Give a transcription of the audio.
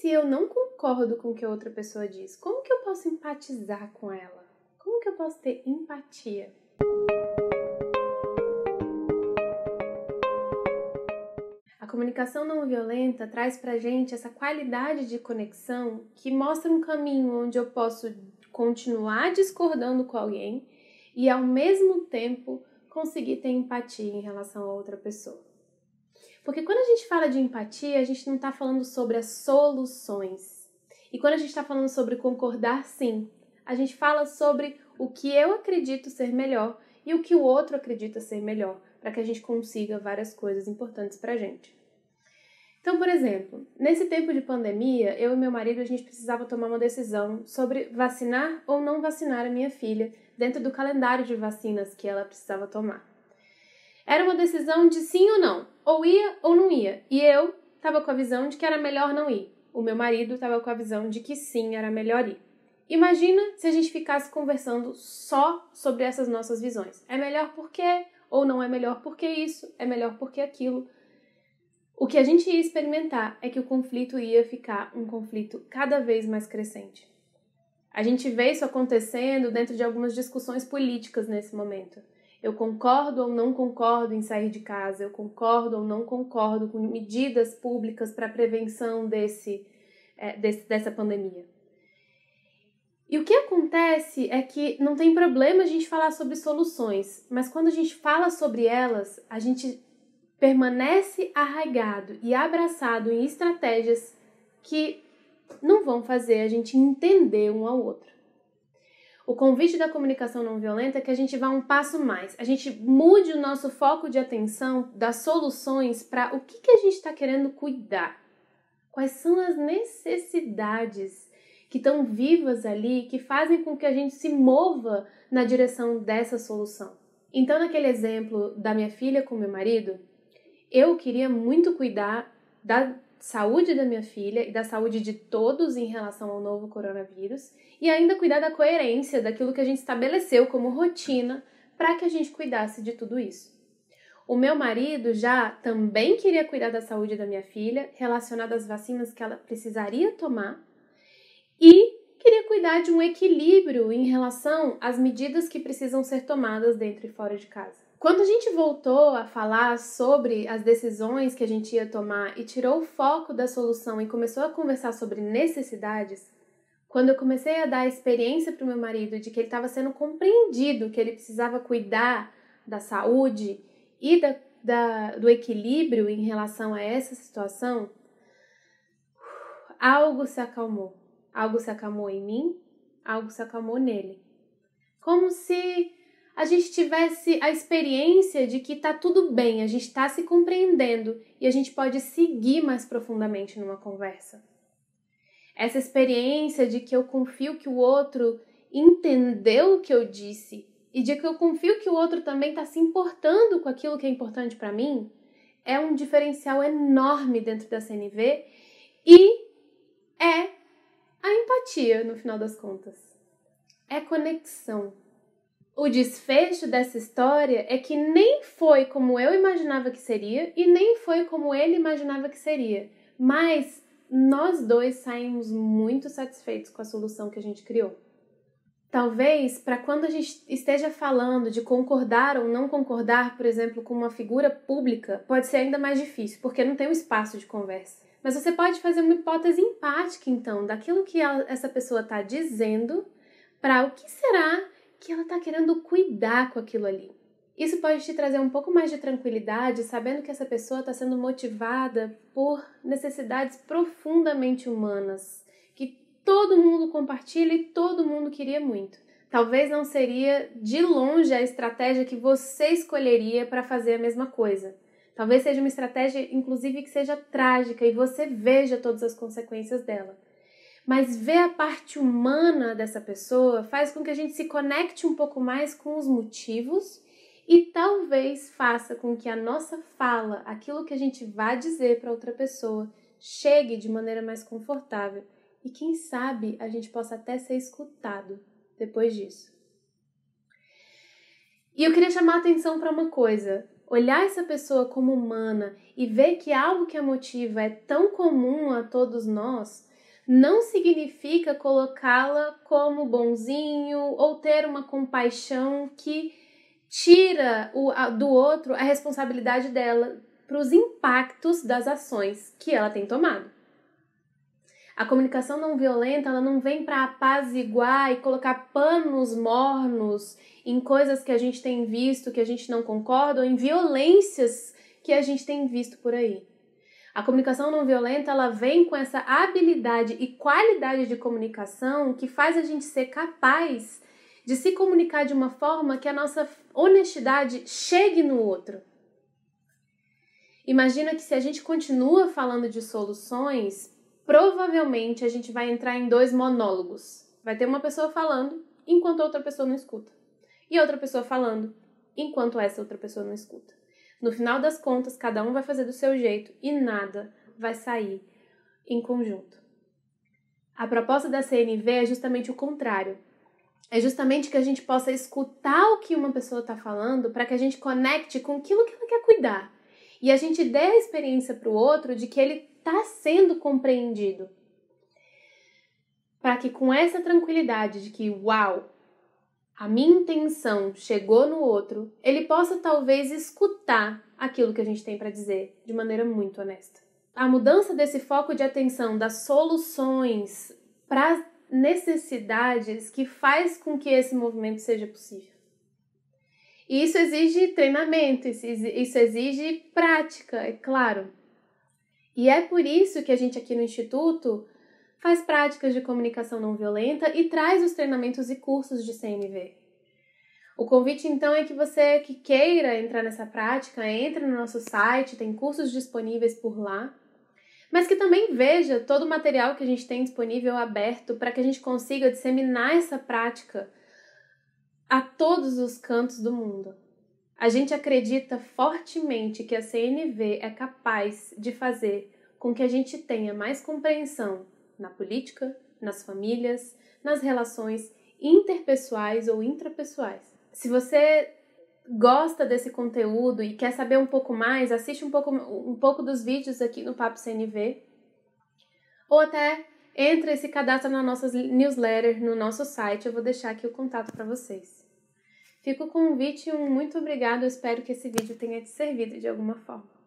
se eu não concordo com o que a outra pessoa diz? Como que eu posso empatizar com ela? Como que eu posso ter empatia? A comunicação não violenta traz pra gente essa qualidade de conexão que mostra um caminho onde eu posso continuar discordando com alguém e, ao mesmo tempo, conseguir ter empatia em relação a outra pessoa. Porque quando a gente fala de empatia, a gente não está falando sobre as soluções. E quando a gente está falando sobre concordar, sim, a gente fala sobre o que eu acredito ser melhor e o que o outro acredita ser melhor, para que a gente consiga várias coisas importantes pra gente. Então, por exemplo, nesse tempo de pandemia, eu e meu marido, a gente precisava tomar uma decisão sobre vacinar ou não vacinar a minha filha dentro do calendário de vacinas que ela precisava tomar. Era uma decisão de sim ou não, ou ia ou não ia, e eu estava com a visão de que era melhor não ir. O meu marido estava com a visão de que sim, era melhor ir. Imagina se a gente ficasse conversando só sobre essas nossas visões. É melhor porque, ou não é melhor porque isso, é melhor porque aquilo. O que a gente ia experimentar é que o conflito ia ficar um conflito cada vez mais crescente. A gente vê isso acontecendo dentro de algumas discussões políticas nesse momento. Eu concordo ou não concordo em sair de casa, eu concordo ou não concordo com medidas públicas para a prevenção dessa pandemia. E o que acontece é que não tem problema a gente falar sobre soluções, mas quando a gente fala sobre elas, a gente permanece arraigado e abraçado em estratégias que não vão fazer a gente entender um ao outro. O convite da comunicação não violenta é que a gente vá um passo mais. A gente mude o nosso foco de atenção das soluções para o que a gente está querendo cuidar. Quais são as necessidades que estão vivas ali, que fazem com que a gente se mova na direção dessa solução. Então, naquele exemplo da minha filha com meu marido, eu queria muito cuidar da saúde da minha filha e da saúde de todos em relação ao novo coronavírus e ainda cuidar da coerência daquilo que a gente estabeleceu como rotina para que a gente cuidasse de tudo isso. O meu marido já também queria cuidar da saúde da minha filha, relacionada às vacinas que ela precisaria tomar, e queria cuidar de um equilíbrio em relação às medidas que precisam ser tomadas dentro e fora de casa. Quando a gente voltou a falar sobre as decisões que a gente ia tomar e tirou o foco da solução e começou a conversar sobre necessidades, quando eu comecei a dar a experiência para o meu marido de que ele estava sendo compreendido, que ele precisava cuidar da saúde e do equilíbrio em relação a essa situação, algo se acalmou. Algo se acalmou em mim, algo se acalmou nele. Como se a gente tivesse a experiência de que tá tudo bem, a gente está se compreendendo e a gente pode seguir mais profundamente numa conversa. Essa experiência de que eu confio que o outro entendeu o que eu disse e de que eu confio que o outro também está se importando com aquilo que é importante para mim é um diferencial enorme dentro da CNV e é a empatia, no final das contas. É conexão. O desfecho dessa história é que nem foi como eu imaginava que seria e nem foi como ele imaginava que seria. Mas nós dois saímos muito satisfeitos com a solução que a gente criou. Talvez, para quando a gente esteja falando de concordar ou não concordar, por exemplo, com uma figura pública, pode ser ainda mais difícil, porque não tem um espaço de conversa. Mas você pode fazer uma hipótese empática, então, daquilo que essa pessoa está dizendo para o que será que ela está querendo cuidar com aquilo ali. Isso pode te trazer um pouco mais de tranquilidade, sabendo que essa pessoa está sendo motivada por necessidades profundamente humanas, que todo mundo compartilha e todo mundo queria muito. Talvez não seria de longe a estratégia que você escolheria para fazer a mesma coisa. Talvez seja uma estratégia, inclusive, que seja trágica e você veja todas as consequências dela. Mas ver a parte humana dessa pessoa faz com que a gente se conecte um pouco mais com os motivos e talvez faça com que a nossa fala, aquilo que a gente vai dizer para outra pessoa, chegue de maneira mais confortável. E quem sabe a gente possa até ser escutado depois disso. E eu queria chamar a atenção para uma coisa. Olhar essa pessoa como humana e ver que algo que a motiva é tão comum a todos nós não significa colocá-la como bonzinho ou ter uma compaixão que tira do outro a responsabilidade dela para os impactos das ações que ela tem tomado. A comunicação não violenta, ela não vem para apaziguar e colocar panos mornos em coisas que a gente tem visto, que a gente não concorda, ou em violências que a gente tem visto por aí. A comunicação não violenta, ela vem com essa habilidade e qualidade de comunicação que faz a gente ser capaz de se comunicar de uma forma que a nossa honestidade chegue no outro. Imagina que se a gente continua falando de soluções, provavelmente a gente vai entrar em 2 monólogos. Vai ter uma pessoa falando enquanto a outra pessoa não escuta. E outra pessoa falando enquanto essa outra pessoa não escuta. No final das contas, cada um vai fazer do seu jeito e nada vai sair em conjunto. A proposta da CNV é justamente o contrário. É justamente que a gente possa escutar o que uma pessoa está falando para que a gente conecte com aquilo que ela quer cuidar. E a gente dê a experiência para o outro de que ele está sendo compreendido. Para que com essa tranquilidade de que, uau, a minha intenção chegou no outro, ele possa talvez escutar aquilo que a gente tem para dizer de maneira muito honesta. A mudança desse foco de atenção das soluções para as necessidades que faz com que esse movimento seja possível. E isso exige treinamento, isso exige prática, é claro. E é por isso que a gente aqui no Instituto faz práticas de comunicação não violenta e traz os treinamentos e cursos de CNV. O convite, então, é que você que queira entrar nessa prática, entre no nosso site, tem cursos disponíveis por lá, mas que também veja todo o material que a gente tem disponível aberto para que a gente consiga disseminar essa prática a todos os cantos do mundo. A gente acredita fortemente que a CNV é capaz de fazer com que a gente tenha mais compreensão na política, nas famílias, nas relações interpessoais ou intrapessoais. Se você gosta desse conteúdo e quer saber um pouco mais, assiste um pouco dos vídeos aqui no Papo CNV, ou até entra e se cadastra na nossa newsletter, no nosso site, eu vou deixar aqui o contato para vocês. Fica o convite e um muito obrigado, eu espero que esse vídeo tenha te servido de alguma forma.